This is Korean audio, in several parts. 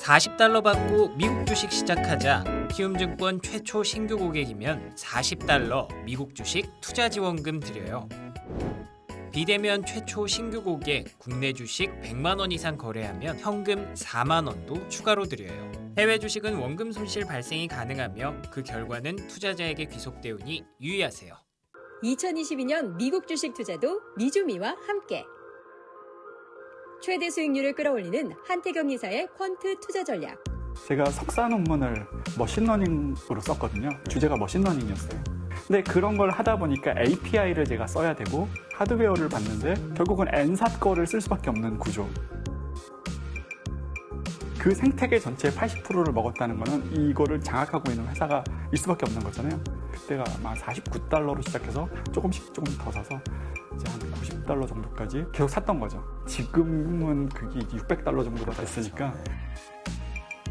$40 받고 미국 주식 시작하자. 키움증권 최초 신규 고객이면 $40 미국 주식 투자 지원금 드려요. 비대면 최초 신규 고객 국내 주식 100만 원 이상 거래하면 현금 4만 원도 추가로 드려요. 해외 주식은 원금 손실 발생이 가능하며 그 결과는 투자자에게 귀속되오니 유의하세요. 2022년 미국 주식 투자도 미주미와 함께. 최대 수익률을 끌어올리는 한태경 이사의 퀀트 투자 전략. 제가 석사 논문을 머신러닝으로 썼거든요. 주제가 머신러닝이었어요. 근데 그런 걸 하다 보니까 API를 제가 써야 되고 하드웨어를 봤는데 결국은 N사 거를 쓸 수밖에 없는 구조. 그 생태계 전체의 80%를 먹었다는 거는 이거를 장악하고 있는 회사가 일 수밖에 없는 거잖아요. 그때가 아마 $49로 시작해서 조금씩 조금 더 사서 이제 한 $90 정도까지 계속 샀던 거죠. 지금은 그게 $600 정도가 됐으니까.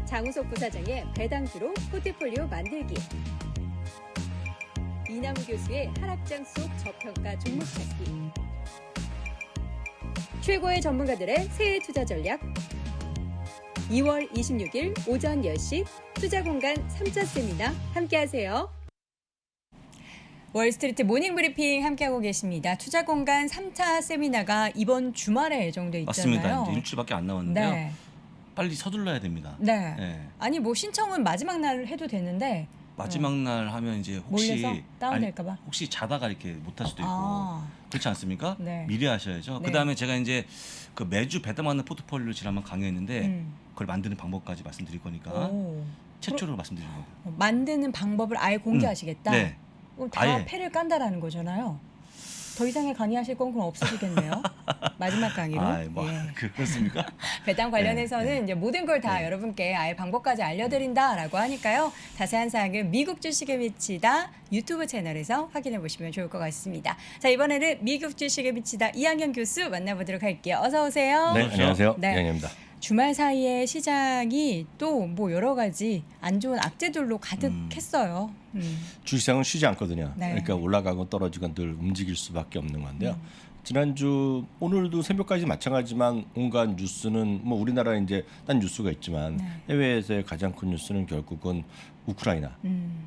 장우석 부사장의 배당주로 포트폴리오 만들기. 이남우 교수의 하락장 속 저평가 종목 찾기. 최고의 전문가들의 새해 투자 전략. 2월 26일 오전 10시 투자공간 3차 세미나 함께하세요. 월스트리트 모닝브리핑 함께하고 계십니다. 투자공간 3차 세미나가 이번 주말에 예정돼 있잖아요. 맞습니다. 이제 일주일밖에 안 남았는데요. 네. 빨리 서둘러야 됩니다. 네. 네. 아니 뭐 신청은 마지막 날 해도 되는데 마지막 날 하면 이제 혹시 몰려서 다운될까봐. 혹시 자다가 이렇게 못할 수도 있고 아. 그렇지 않습니까? 네. 미리 하셔야죠. 네. 그다음에 제가 이제 그 매주 배당받는 포트폴리오를 지난번 강의했는데 그걸 만드는 방법까지 말씀드릴 거니까 오. 최초로 말씀드리는 거예요. 만드는 방법을 아예 공개하시겠다. 네. 그럼 다 아예. 패를 깐다라는 거잖아요. 더 이상의 강의하실 건 그럼 없으시겠네요. 마지막 강의로. 예. 그렇습니까? 배당 관련해서는 네, 네. 이제 모든 걸 다 여러분께 아예 방법까지 알려드린다라고 하니까요. 자세한 사항은 미국 주식에 미치다 유튜브 채널에서 확인해 보시면 좋을 것 같습니다. 자, 이번에는 미국 주식에 미치다 이항현 교수 만나보도록 할게요. 어서 오세요. 네, 안녕하세요. 네. 이항현입니다. 주말 사이에 시장이 또 뭐 여러 가지 안 좋은 악재들로 가득했어요. 주식시장은 쉬지 않거든요. 네. 그러니까 올라가고 떨어지고 늘 움직일 수밖에 없는 건데요. 지난주 오늘도 새벽까지 마찬가지지만 온갖 뉴스는 뭐 우리나라 이제 딴 뉴스가 있지만 네. 해외에서의 가장 큰 뉴스는 결국은 우크라이나,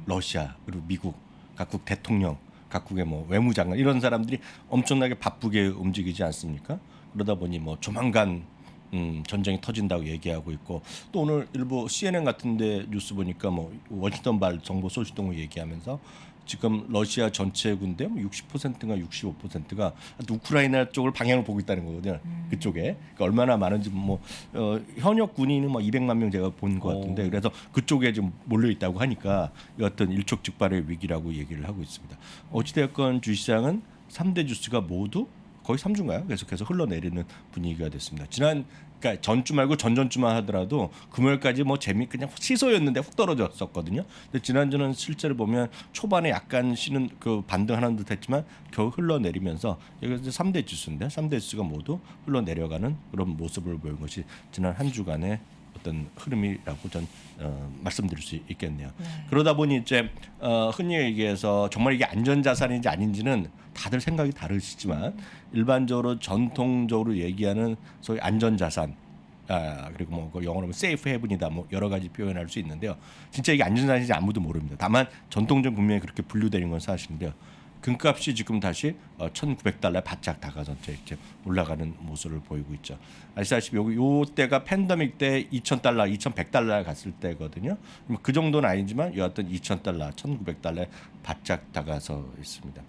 러시아 그리고 미국 각국 대통령, 각국의 뭐 외무장관 이런 사람들이 엄청나게 바쁘게 움직이지 않습니까? 그러다 보니 뭐 조만간 전쟁이 터진다고 얘기하고 있고 또 오늘 일부 CNN 같은데 뉴스 보니까 뭐 워싱턴발 정보 소식통을 얘기하면서 지금 러시아 전체 군대 60%인가 65%가 우크라이나 쪽을 방향을 보고 있다는 거거든요. 그쪽에 그러니까 얼마나 많은지 뭐 현역 군인은 뭐 200만 명 제가 본 것 같은데 그래서 그쪽에 좀 몰려 있다고 하니까 어떤 일촉즉발의 위기라고 얘기를 하고 있습니다. 어찌되었건 주시장은 3대 주스가 모두 거의 3주인가요? 계속해서 흘러내리는 분위기가 됐습니다. 그러니까 전주 말고 전전주만 하더라도 금요일까지 뭐 그냥 시소였는데 훅 떨어졌었거든요. 근데 지난주는 실제로 보면 초반에 약간 쉬는 그 반등하는 듯했지만 겨우 흘러내리면서 여기서 3대 주스인데 3대 주스가 모두 흘러내려가는 그런 모습을 보인 것이 지난 한 주간의 어떤 흐름이라고 전 말씀드릴 수 있겠네요. 그러다 보니 이제 흔히 얘기해서 정말 이게 안전자산인지 아닌지는 다들 생각이 다르시지만 일반적으로 전통적으로 얘기하는 소위 안전자산 그리고 뭐 영어로 하면 세이프 헤븐이다 뭐 여러 가지 표현할 수 있는데요. 진짜 이게 안전자산인지 아무도 모릅니다. 다만 전통적인 분명히 그렇게 분류되는 건 사실인데요. 금값이 지금 다시 $1,900에 바짝 다가서 이제 올라가는 모습을 보이고 있죠. 아시다시피 요 때가 팬데믹 때 $2,100, $2,100 갔을 때거든요. 그 정도는 아니지만 여하튼 $2,000, $1,900에 바짝 다가서 있습니다.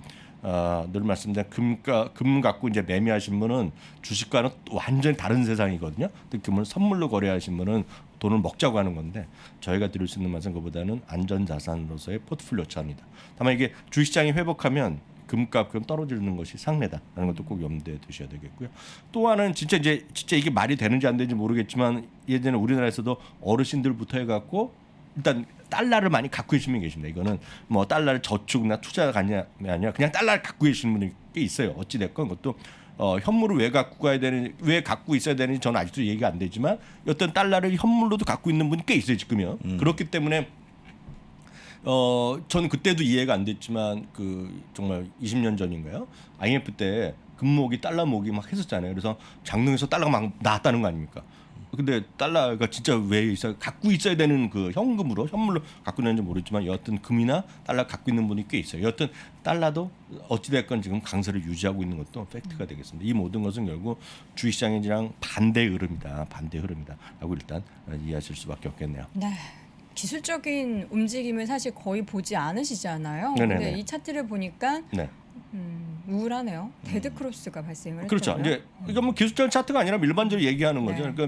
늘 말씀드린 금 갖고 이제 매매하신 분은 주식과는 완전히 다른 세상이거든요. 금을 선물로 거래하신 분은 돈을 먹자고 하는 건데 저희가 드릴 수 있는 말씀은 그보다는 안전자산으로서의 포트폴리오 차입니다. 다만 이게 주식시장이 회복하면 금값 그럼 떨어지는 것이 상례다라는 것도 꼭 염두에 두셔야 되겠고요. 또 하나는 진짜 이게 말이 되는지 안 되는지 모르겠지만 예전에 우리나라에서도 어르신들부터 해갖고 일단 달러를 많이 갖고 계시는 분이 계십니다. 이거는 뭐 달러를 저축이나 투자가 아니라 그냥 달러를 갖고 계시는 분이 꽤 있어요. 어찌 됐건 그것도 현물을 왜 갖고 있어야 되는지 저는 아직도 얘기가 안 되지만 어떤 달러를 현물로도 갖고 있는 분이 꽤 있어요 지금요. 그렇기 때문에 저는 그때도 이해가 안 됐지만 그 정말 20년 전인가요? IMF 때 금목이 달러 목이 막 했었잖아요. 그래서 장롱에서 달러가 막 나왔다는 거 아닙니까? 근데 달러가 진짜 왜 있어? 갖고 있어야 되는 그 현금으로 현물로 갖고 있는지 모르지만 여하튼 금이나 달러 갖고 있는 분이 꽤 있어요. 여하튼 달러도 어찌됐건 지금 강세를 유지하고 있는 것도 팩트가 되겠습니다. 이 모든 것은 결국 주식시장이랑 반대 흐름이다. 반대 흐름이다라고 일단 이해하실 수밖에 없겠네요. 네. 기술적인 움직임을 사실 거의 보지 않으시잖아요. 네네네. 근데 이 차트를 보니까 네. 우울하네요. 데드 크로스가 발생을 그렇죠. 했더라고요. 이제 이건 뭐 기술적 차트가 아니라 일반적으로 얘기하는 거죠. 네. 그러니까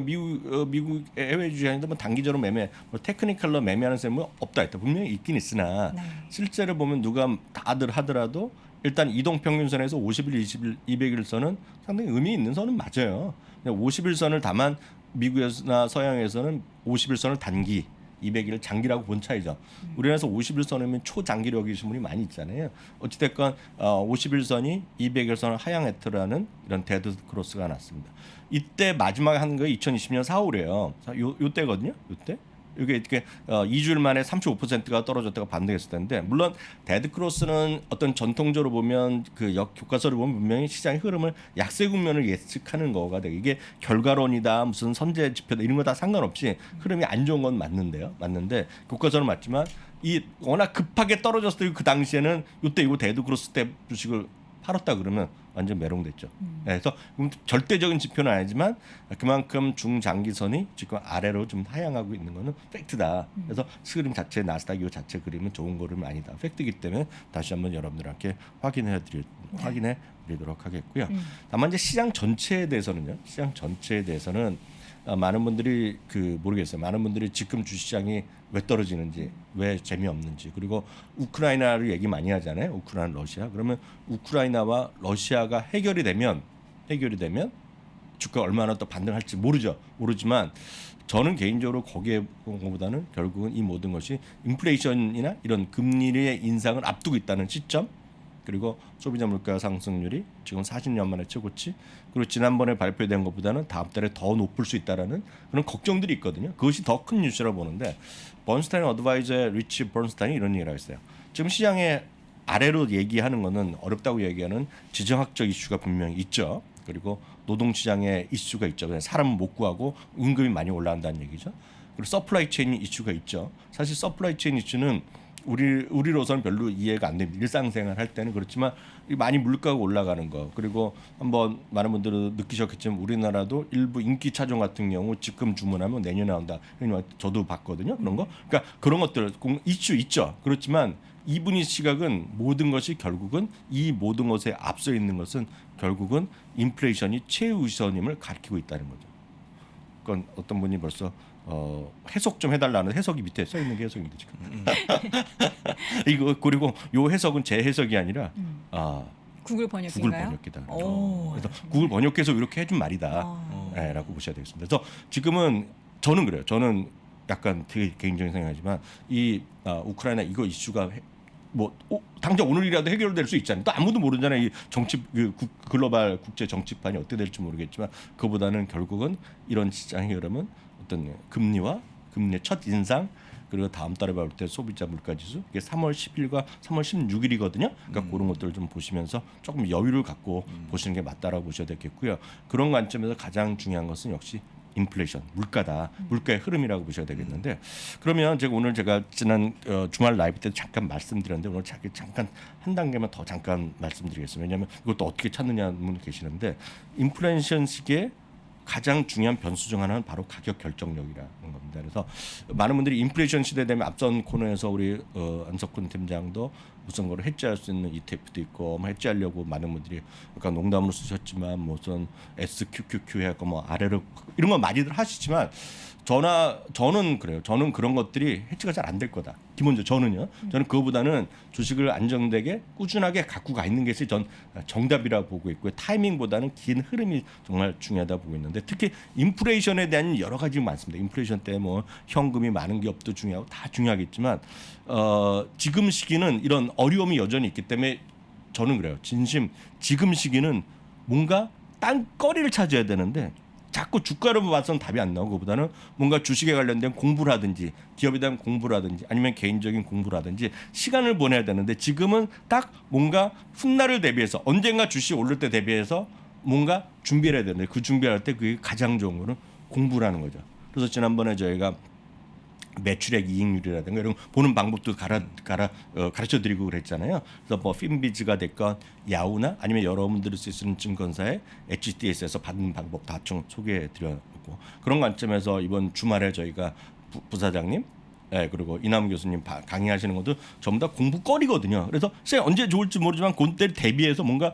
미국 해외 주식인데 뭐 단기적으로 매매, 뭐 테크니컬로 매매하는 셈은 없다 했다. 분명히 있긴 있으나 네. 실제로 보면 누가 다들 하더라도 일단 이동평균선에서 50일, 20일, 200일선은 상당히 의미 있는 선은 맞아요. 50일선을 다만 미국이나 서양에서는 50일선을 단기 200일 장기라고 본 차이죠. 우리나라에서 51선이면 초장기력이신 분이 많이 있잖아요. 어찌됐건 51선이 200일선을 하향했더라는 이런 데드 크로스가 났습니다. 이때 마지막에 한 게 2020년 4월이에요. 요 때거든요. 요때. 이게 이렇게 2주일 만에 35%가 떨어졌다가 반등했을 텐데 물론 데드 크로스는 어떤 전통적으로 보면 그 교과서를 보면 분명히 시장의 흐름을 약세 국면을 예측하는 거가 돼. 이게 결과론이다 무슨 선제 지표다 이런 거 다 상관없이 흐름이 안 좋은 건 맞는데요. 맞는데 교과서는 맞지만 이 워낙 급하게 떨어졌을 때 그 당시에는 이때 이거 데드 크로스 때 주식을 팔았다 그러면 완전 메롱됐죠. 그래서 절대적인 지표는 아니지만 그만큼 중장기선이 지금 아래로 좀 하향하고 있는 거는 팩트다. 그래서 흐름 자체 나스닥 이 자체 그림은 좋은 그림은 아니다. 팩트이기 때문에 다시 한번 여러분들께 확인해 드리도록 하겠고요. 다만 이제 시장 전체에 대해서는요. 시장 전체에 대해서는 많은 분들이 모르겠어요. 많은 분들이 지금 주시장이 왜 떨어지는지, 왜 재미없는지, 그리고 우크라이나를 얘기 많이 하잖아요. 우크라이나, 러시아. 그러면 우크라이나와 러시아가 해결이 되면 주가 얼마나 더 반등할지 모르지만 저는 개인적으로 거기에 본 것보다는 결국은 이 모든 것이 인플레이션이나 이런 금리의 인상을 앞두고 있다는 시점. 그리고 소비자 물가 상승률이 지금 40년 만에 최고치. 그리고 지난번에 발표된 것보다는 다음 달에 더 높을 수 있다라는 그런 걱정들이 있거든요. 그것이 더 큰 뉴스라고 보는데 번스타인 어드바이저의 리치 번스타인이 이런 얘기를 하겠어요. 지금 시장의 아래로 얘기하는 거는 어렵다고 얘기하는 지정학적 이슈가 분명히 있죠. 그리고 노동시장의 이슈가 있죠. 그냥 사람은 못 구하고 임금이 많이 올라간다는 얘기죠. 그리고 서플라이 체인 이슈가 있죠. 사실 서플라이 체인 이슈는 우리로서는 별로 이해가 안 됩니다. 일상생활 할 때는 그렇지만 많이 물가가 올라가는 거 그리고 한번 많은 분들은 느끼셨겠지만 우리나라도 일부 인기 차종 같은 경우 지금 주문하면 내년에 나온다. 저도 봤거든요. 그런 거. 그러니까 그런 것들 이슈 있죠. 그렇지만 이분이 시각은 모든 것이 결국은 이 모든 것에 앞서 있는 것은 결국은 인플레이션이 최우선임을 가리키고 있다는 거죠. 그건 어떤 분이 벌써 해석 좀 해달라는 해석이 밑에 써 있는 게 해석입니다 지금. 이거 그리고 요 해석은 제 해석이 아니라 구글 번역기인가요? 구글 번역기다. 오. 그래서 구글 번역기에서 이렇게 해준 말이다. 라고 보셔야 되겠습니다. 그래서 지금은 저는 그래요. 저는 약간 되게 개인적인 생각이지만 이 우크라이나 이거 이슈가 당장 오늘이라도 해결될 수 있잖아요. 또 아무도 모르잖아요. 이 정치 글로벌 국제 정치판이 어떻게 될지 모르겠지만 그보다는 결국은 이런 시장의 흐름은 어떤 금리의 첫 인상 그리고 다음 달에 볼 때 소비자 물가지수 이게 3월 10일과 3월 16일이거든요. 그러니까 그런 것들을 좀 보시면서 조금 여유를 갖고 보시는 게 맞다라고 보셔야 되겠고요. 그런 관점에서 가장 중요한 것은 역시 인플레이션, 물가다. 물가의 흐름이라고 보셔야 되겠는데 그러면 오늘 제가 지난 주말 라이브 때 잠깐 말씀드렸는데 오늘 잠깐 한 단계만 더 잠깐 말씀드리겠습니다. 왜냐하면 이것도 어떻게 찾느냐는 분 계시는데 인플레이션 시기에 가장 중요한 변수 중 하나는 바로 가격 결정력이라는 겁니다. 그래서 많은 분들이 인플레이션 시대 되면 앞선 코너에서 우리 안석훈 팀장도 무슨 거를 해지할 수 있는 ETF도 있고 해지하려고 많은 분들이 그러니까 농담으로 쓰셨지만 무슨 SQQQ 해갖고 아래로 이런 거 많이들 하시지만 저는 그래요. 저는 그런 것들이 해지가 잘 안 될 거다. 기본적으로 저는요. 저는 그거보다는 주식을 안정되게 꾸준하게 갖고 가 있는 것이 전 정답이라고 보고 있고요. 타이밍보다는 긴 흐름이 정말 중요하다 보고 있는데 특히 인플레이션에 대한 여러 가지 많습니다. 인플레이션 때 현금이 많은 기업도 중요하고 다 중요하겠지만 지금 시기는 이런 어려움이 여전히 있기 때문에 저는 그래요. 지금 시기는 뭔가 딴거리를 찾아야 되는데 자꾸 주가로 봐서는 답이 안 나오고 그보다는 뭔가 주식에 관련된 공부를 하든지 기업에 대한 공부를 하든지 아니면 개인적인 공부를 하든지 시간을 보내야 되는데 지금은 딱 뭔가 훗날을 대비해서 언젠가 주식이 오를 때 대비해서 뭔가 준비를 해야 되는데 그 준비할 때 그게 가장 좋은 거는 공부라는 거죠. 그래서 지난번에 저희가 매출액 이익률이라든가 이런 보는 방법도 가르쳐 드리고 그랬잖아요. 그래서 뭐 핀비즈가 됐건 야후나 아니면 여러분들이 쓰시는 증권사의 HDS에서 받는 방법 다 소개해 드렸고 그런 관점에서 이번 주말에 저희가 부사장님 그리고 이남우 교수님 강의하시는 것도 전부 다 공부거리거든요. 그래서 시간이 언제 좋을지 모르지만 그때 대비해서 뭔가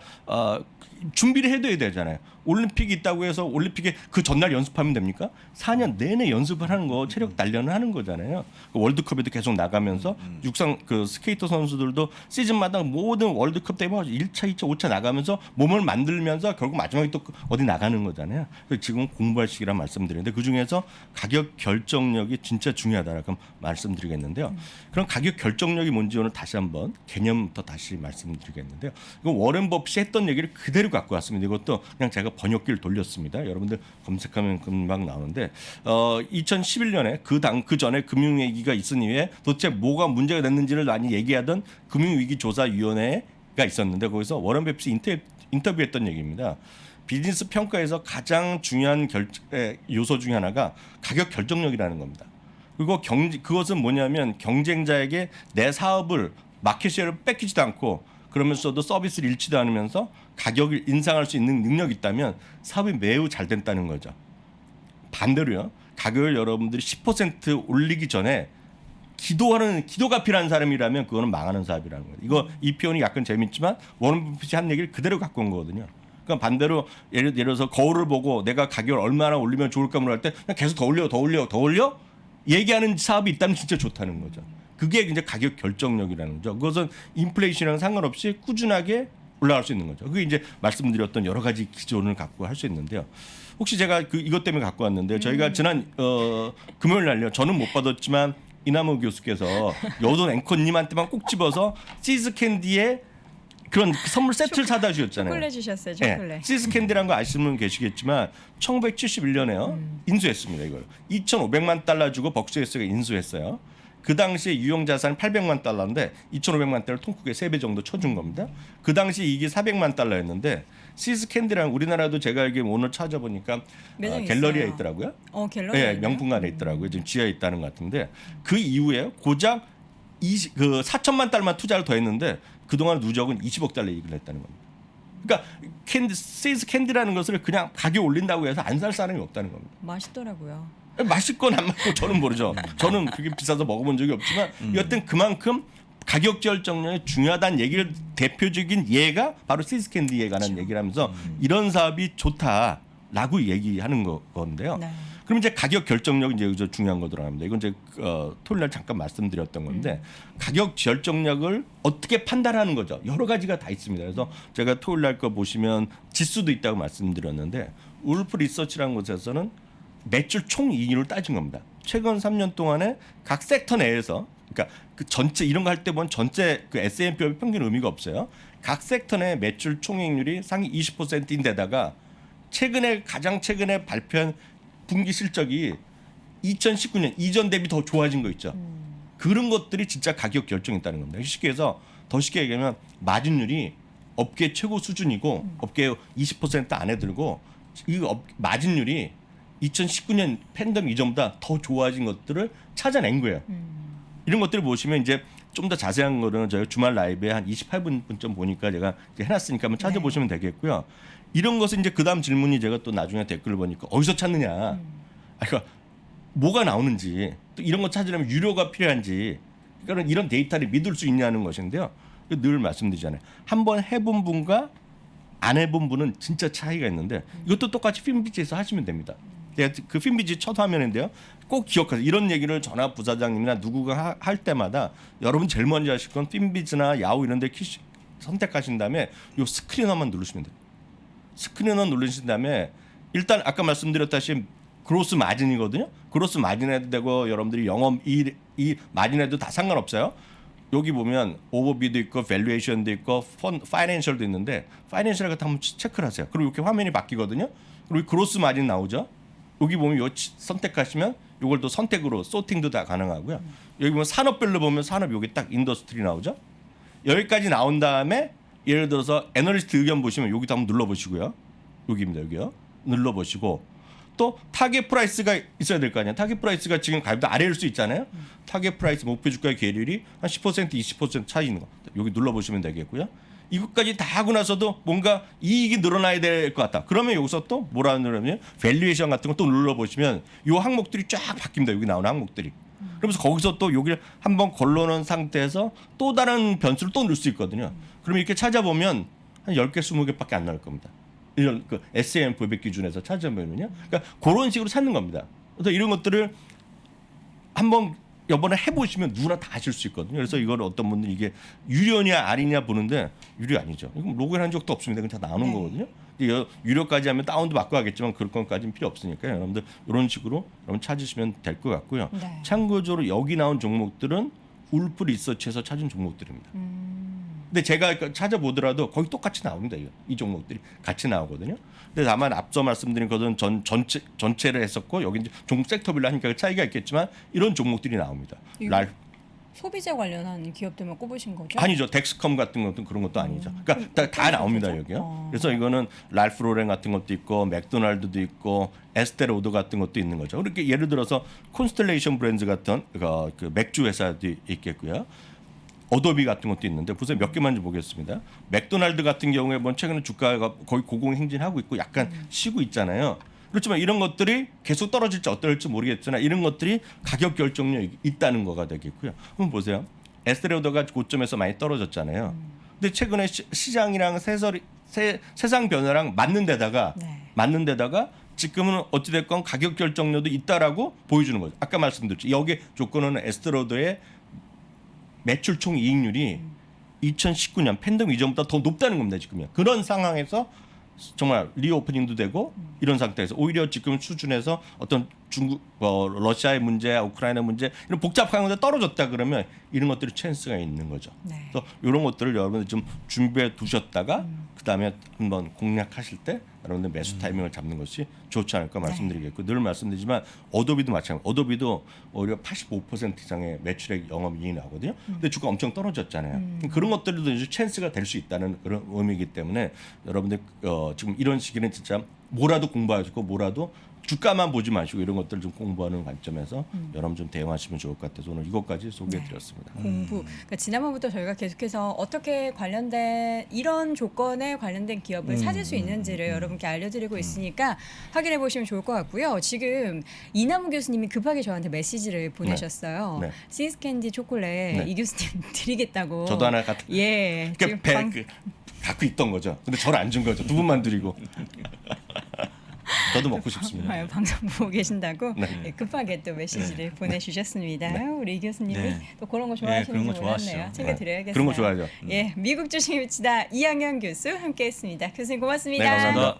준비를 해둬야 되잖아요. 올림픽이 있다고 해서 올림픽에 그 전날 연습하면 됩니까? 4년 내내 연습을 하는 거 체력 단련을 하는 거잖아요. 그 월드컵에도 계속 나가면서 육상 그 스케이터 선수들도 시즌마다 모든 월드컵 때문에 1차, 2차, 5차 나가면서 몸을 만들면서 결국 마지막에 또 어디 나가는 거잖아요. 그래서 지금 공부할 시기라 말씀드리는데 그중에서 가격 결정력이 진짜 중요하다라고 말씀드리겠는데요. 그럼 가격 결정력이 뭔지 오늘 다시 한번 개념부터 다시 말씀드리겠는데요. 이거 워렌 버핏이 했던 얘기를 그대로 갖고 왔습니다. 이것도 그냥 제가 번역기를 돌렸습니다. 여러분들 검색하면 금방 나오는데 2011년에 그 전에 금융위기가 있은 이후에 도대체 뭐가 문제가 됐는지를 많이 얘기하던 금융위기조사위원회가 있었는데 거기서 워런 버핏이 인터뷰했던 얘기입니다. 비즈니스 평가에서 가장 중요한 요소 중에 하나가 가격 결정력이라는 겁니다. 그리고 그것은 뭐냐면 경쟁자에게 내 사업을 마켓쉐어를 뺏기지도 않고 그러면서도 서비스를 잃지도 않으면서 가격을 인상할 수 있는 능력이 있다면 사업이 매우 잘 된다는 거죠. 반대로요. 가격을 여러분들이 10% 올리기 전에 기도가 필요한 사람이라면 그거는 망하는 사업이라는 거예요. 이 표현이 약간 재밌지만 워런 버핏이 한 얘기를 그대로 갖고 온 거거든요. 그러니까 반대로 예를 들어서 거울을 보고 내가 가격을 얼마나 올리면 좋을까 물어볼 때 그냥 계속 더 올려 얘기하는 사업이 있다면 진짜 좋다는 거죠. 그게 이제 가격 결정력이라는 거죠. 그것은 인플레이션이랑 상관없이 꾸준하게 올라갈 수 있는 거죠. 그게 이제 말씀드렸던 여러 가지 기존을 갖고 할 수 있는데요. 혹시 제가 이것 때문에 갖고 왔는데 저희가 지난 금요일 날요. 저는 못 받았지만 이남우 교수께서 여돈 앵커님한테만 꼭 집어서 치즈 캔디에 그런 선물 세트를 사다 주셨잖아요. 초콜릿 주셨어요. 초콜릿. 네, 치즈 캔디라는 거 아시는 분 계시겠지만 1971년에요. 인수했습니다. 이걸 2,500만 달러 주고 벅스웨스가 인수했어요. 그 당시에 유용 자산이 800만 달러인데 2,500만 달러 통크게 3배 정도 쳐준 겁니다. 그 당시 이익이 400만 달러였는데 치즈 캔디랑 우리나라도 제가 알기로 오늘 찾아보니까 갤러리에 있더라고요. 갤러리에 네, 명품관에 있더라고요. 지금 지하에 있다는 것 같은데 그 이후에 고작 4천만 달러만 투자를 더 했는데 그동안 누적은 20억 달러 이익을 냈다는 겁니다. 그러니까 치즈 캔디라는 것을 그냥 가격 올린다고 해서 안 살 사람이 없다는 겁니다. 맛있더라고요. 맛있건 안 맛있건 저는 모르죠. 저는 그게 비싸서 먹어본 적이 없지만 여튼 그만큼 가격 결정력이 중요하다는 얘기를 대표적인 예가 바로 치즈 캔디에 관한 얘기를 하면서 이런 사업이 좋다라고 얘기하는 건데요. 네. 그럼 이제 가격 결정력이 이제 여기서 중요한 거 들어갑니다. 이건 이제 토요일 날 잠깐 말씀드렸던 건데 가격 결정력을 어떻게 판단하는 거죠. 여러 가지가 다 있습니다. 그래서 제가 토요일 날 거 보시면 지수도 있다고 말씀드렸는데 울프 리서치라는 곳에서는 매출 총 이익률을 따진 겁니다. 최근 3년 동안에 각 섹터 내에서 그러니까 그 전체 이런 거 할 때 보면 전체 그 S&P 평균 의미가 없어요. 각 섹터 내 매출 총이익률이 상위 20%인데다가 가장 최근에 발표한 분기 실적이 2019년 이전 대비 더 좋아진 거 있죠. 그런 것들이 진짜 가격 결정이 있다는 겁니다. 더 쉽게 얘기하면 마진율이 업계 최고 수준이고 업계 20% 안에 들고 이 마진율이 2019년 팬데믹 이전보다 더 좋아진 것들을 찾아낸 거예요. 이런 것들을 보시면 이제 좀 더 자세한 거는 저희 주말 라이브에 한 28분쯤 보니까 제가 이제 해놨으니까 한번 찾아보시면 되겠고요. 이런 것은 이제 그다음 질문이 제가 또 나중에 댓글을 보니까 어디서 찾느냐. 그러니까 뭐가 나오는지 또 이런 거 찾으려면 유료가 필요한지 그러니까 이런 데이터를 믿을 수 있냐는 것인데요. 늘 말씀드리잖아요. 한번 해본 분과 안 해본 분은 진짜 차이가 있는데 이것도 똑같이 핀비지에서 하시면 됩니다. 그 핀비지 첫 화면인데요. 꼭 기억하세요. 이런 얘기를 전화 부사장님이나 누구가 할 때마다 여러분 제일 먼저 하실 건 핀비지나 야후 이런 데 선택하신 다음에 요 스크린어만 누르시면 돼요. 스크린어 누르신 다음에 일단 아까 말씀드렸다시피 그로스 마진이거든요. 그로스 마진해도 되고 여러분들이 영업 이 마진해도 다 상관없어요. 여기 보면 오버비도 있고 밸류에이션도 있고 파이낸셜도 있는데 파이낸셜 같은 거 한번 체크를 하세요. 그리고 이렇게 화면이 바뀌거든요. 그리고 그로스 마진 나오죠. 여기 보면 요 선택하시면 이걸 또 선택으로 소팅도 다 가능하고요. 여기 보면 산업별로 보면 산업 여기 딱 인더스트리 나오죠. 여기까지 나온 다음에 예를 들어서 애널리스트 의견 보시면 여기도 한번 눌러보시고요. 여기입니다. 여기요. 눌러보시고 또 타겟 프라이스가 있어야 될 거 아니야. 타겟 프라이스가 지금 가격도 아래일 수 있잖아요. 타겟 프라이스 목표 주가의 계율이 한 10% 20% 차이 있는 거. 여기 눌러보시면 되겠고요. 이것까지 다 하고 나서도 뭔가 이익이 늘어나야 될 것 같다. 그러면 여기서 또 뭐라 하냐면 밸류에이션 같은 거 또 눌러보시면 이 항목들이 쫙 바뀝니다. 여기 나오는 항목들이. 그러면서 거기서 또 여기를 한번 걸러놓은 상태에서 또 다른 변수를 또 넣을 수 있거든요. 그럼 이렇게 찾아보면 한 10개, 20개밖에 안 나올 겁니다. 이런 그 S&P 500 기준에서 찾아보면요. 그러니까 그런 식으로 찾는 겁니다. 그래서 이런 것들을 한번 이번에 해보시면 누구나 다 하실 수 있거든요. 그래서 이걸 어떤 분들은 이게 유료냐 아니냐 보는데 유료 아니죠. 이건 로그인 한 적도 없습니다. 그냥 다 나오는 거거든요. 유료까지 하면 다운도 받고 하겠지만 그럴 것까지는 필요 없으니까 여러분들 이런 식으로 여러분 찾으시면 될 것 같고요. 네. 참고적으로 여기 나온 종목들은 울프 리서치에서 찾은 종목들입니다. 근데 제가 찾아보더라도 거의 똑같이 나옵니다. 이 종목들이 같이 나오거든요. 근데 다만 앞서 말씀드린 것은 전체를 했었고 여기 이제 종목 섹터별로 하니까 차이가 있겠지만 이런 종목들이 나옵니다. 소비재 관련한 기업들만 꼽으신 거죠? 아니죠. 덱스컴 같은 것도 그런 것도 아니죠. 그러니까 다 나옵니다 거죠? 여기요. 그래서 이거는 랄프 로렌 같은 것도 있고 맥도날드도 있고 에스테 로더 같은 것도 있는 거죠. 그렇게 예를 들어서 콘스텔레이션 브랜드 같은 그 맥주 회사도 있겠고요. 어도비 같은 것도 있는데 보세요. 몇 개만 좀 보겠습니다. 맥도날드 같은 경우에 뭐 최근에 주가가 거의 고공행진하고 있고 약간 쉬고 있잖아요. 그렇지만 이런 것들이 계속 떨어질지 어떨지 모르겠으나 이런 것들이 가격 결정력이 있다는 거가 되겠고요. 한번 보세요. 에스테로더가 고점에서 많이 떨어졌잖아요. 근데 최근에 시장이랑 세상 변화랑 맞는 데다가 지금은 어찌됐건 가격 결정력도 있다라고 보여주는 거죠. 아까 말씀드렸죠. 여기 조건은 에스테로더의 매출 총 이익률이 2019년 팬데믹 이전보다 더 높다는 겁니다. 지금요. 그런 상황에서 정말 리오프닝도 되고 이런 상태에서 오히려 지금 수준에서 어떤 중국, 러시아의 문제, 우크라이나 문제 이런 복잡한 것들 떨어졌다 그러면 이런 것들이 찬스가 있는 거죠. 네. 그래서 이런 것들을 여러분들 좀 준비해 두셨다가 그다음에 한번 공략하실 때 여러분들 매수 타이밍을 잡는 것이 좋지 않을까 말씀드리겠고 늘 말씀드리지만 어도비도 마찬가지. 어도비도 오히려 85% 이상의 매출액 영업이익이 나오거든요. 근데 주가 엄청 떨어졌잖아요. 그런 것들도 이제 찬스가 될 수 있다는 그런 의미이기 때문에 여러분들 지금 이런 시기는 진짜 뭐라도 공부하시고 뭐라도 주가만 보지 마시고 이런 것들을 좀 공부하는 관점에서 여러분 좀 대응하시면 좋을 것 같아서 오늘 이것까지 소개해드렸습니다. 공부. 그러니까 지난번부터 저희가 계속해서 어떻게 관련된 이런 조건에 관련된 기업을 찾을 수 있는지를 여러분께 알려드리고 있으니까 확인해 보시면 좋을 것 같고요. 지금 이남우 교수님이 급하게 저한테 메시지를 보내셨어요. 네. 시스캔디 초콜릿 네. 이 교수님 드리겠다고. 저도 하나 갖다 예. 지금 갖고 있던 거죠. 근데 저를 안 준 거죠. 두 분만 드리고. 저도 먹고 싶습니다. 방송 보고 계신다고 네. 예, 급하게 또 메시지를 보내주셨습니다. 우리 이 교수님이 네. 또 그런 거 네, 좋아하시는지 그런 거 몰랐네요. 좋아하시죠. 챙겨드려야겠어요. 그런 거 좋아하죠. 예, 미국 주식에 미치다 이항영 교수 함께했습니다. 교수님 고맙습니다. 네, 감사합니다.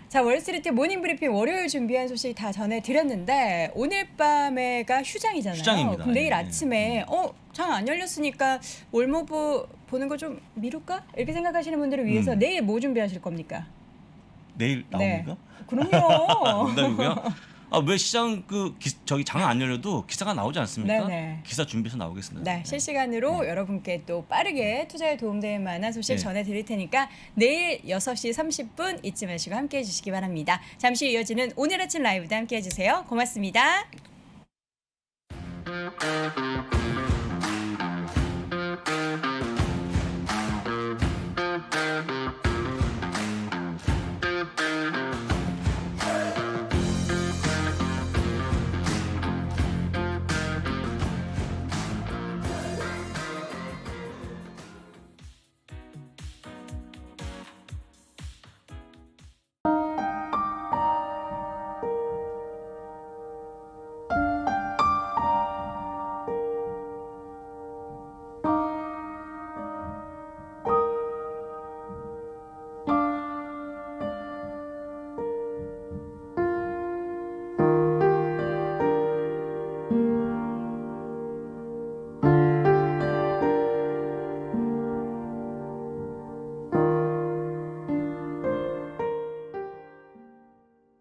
자, 월스트리트 모닝브리핑 월요일 준비한 소식 다 전해드렸는데 오늘 밤에가 휴장이잖아요. 휴장입니다. 그럼 내일 네. 아침에 장 안 열렸으니까 월모브 보는 거 좀 미룰까? 이렇게 생각하시는 분들을 위해서 내일 뭐 준비하실 겁니까? 내일 나옵니까? 네. 그럼요. 농담이고요. 왜 시장 저기 장 안 열려도 기사가 나오지 않습니까? 네네. 기사 준비해서 나오겠습니다. 네, 실시간으로 여러분께 또 빠르게 투자에 도움될 만한 소식 네. 전해드릴 테니까 내일 6시 30분 잊지 마시고 함께해 주시기 바랍니다. 잠시 이어지는 오늘 아침 라이브도 함께해 주세요. 고맙습니다.